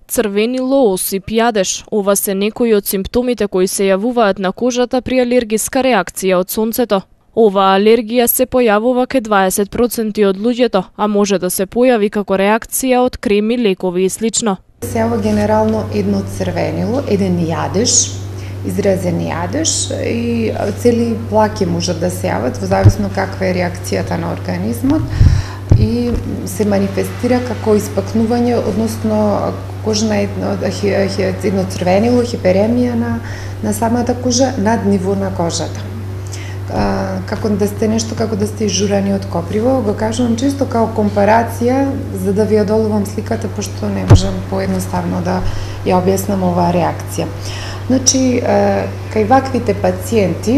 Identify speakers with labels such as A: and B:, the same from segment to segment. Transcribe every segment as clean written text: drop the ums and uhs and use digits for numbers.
A: Црвени лоосип, јадеж, ова се некои од симптомите кои се јавуваат на кожата при алергиска реакција од сонцето. Оваа алергија се појавува кај 20% од луѓето, а може да се појави како реакција од креми, лекови и слично.
B: Се јавува генерално едно црвенило, еден јадеж, изразен јадеж и цели плаки можат да се јават во зависно каква е реакцијата на организмот и се манифестира како испакнување, односно кожна едно црвенило, хиперемија на самата кожа над ниво на кожата. Како да сте нешто, како да сте изжурани од коприво, го кажувам чисто као компарација, за да ви ја доловам сликата, пошто не можам поедноставно да ја објаснам оваа реакција. Значи, кај ваквите пациенти,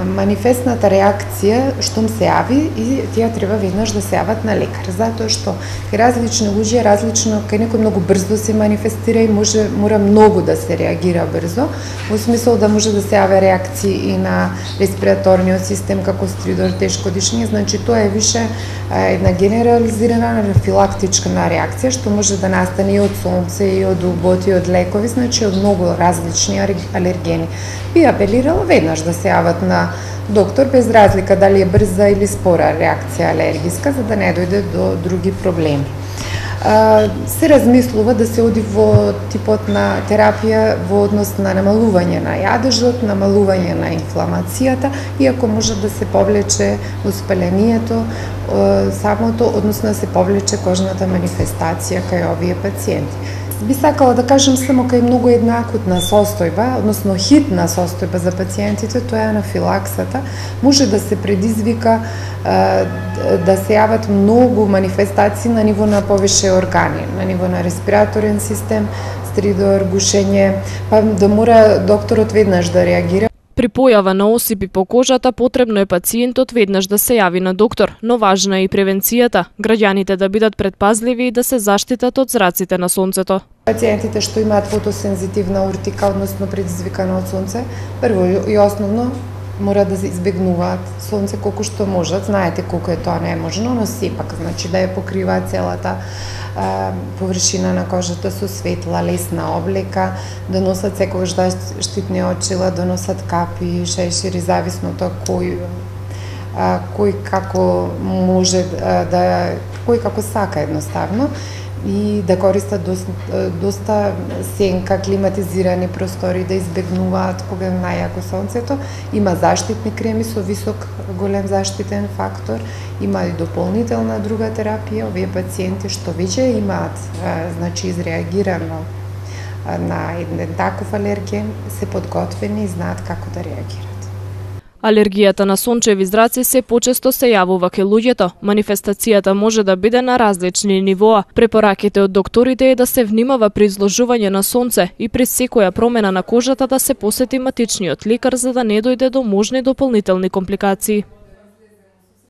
B: манифестната реакција штом се јави и тие треба веднаш да се јават на лекар, затоа што кај различни луѓе различно, кај некој многу брзо се манифестира и мора многу да се реагира брзо, во смисол да може да се јаве реакции и на респираторниот систем како стридор, тешко дишење, значи тоа е више една генерализирана анафилактичка реакција што може да настане и од сонце и од уботи, од лекови, значи од многу различни алергени. Би апелирала веднаш да се јават на доктор без разлика дали е брза или спора реакција алергиска, за да не дојде до други проблеми. Се размислува да се оди во типот на терапија во однос на намалување на јадежот, намалување на инфламацијата, иако може да се повлече воспалението самото, односно да се повлече кожната манифестација кај овие пациенти. Би сакала да кажам само кај многу една акутна состојба, односно хитна состојба за пациентите, тоа е анафилаксата, може да се предизвика да се јават многу манифестации на ниво на повише органи, на ниво на респираторен систем, стридор, гушење, па да мора докторот веднаш да реагира.
A: При појава на осипи по кожата потребно е пациентот веднаш да се јави на доктор, но важна е и превенцијата, граѓаните да бидат предпазливи и да се заштитат од зраците на сонцето.
B: Пациентите што имаат фотосензитивна ортика, односно предизвикана од сонце, прво и основно мора да се избегнуваат сонце колку што можат. Знаете колку е тоа неможно, но сепак, значи да ја покриваат целата површина на кожата со светла, лесна облека, да носат секогаш заштитни очила, да носат капи, шешири, зависно тоа кој како може да, кој како сака едноставно, и да користат доста сенка, климатизирани простори, да избегнуваат кога е најако сонцето. Има заштитни креми со висок голем заштитен фактор, има и дополнителна друга терапија. Овие пациенти што веќе имаат значи изреагирано на еден таков алерген, се подготвени и знаат како да реагираат.
A: Алергијата на сончеви зраци се почесто се јавува кај луѓето. Манифестацијата може да биде на различни нивоа. Препораките од докторите е да се внимава при изложување на сонце и при секоја промена на кожата да се посети матичниот лекар за да не дојде до можни дополнителни компликации.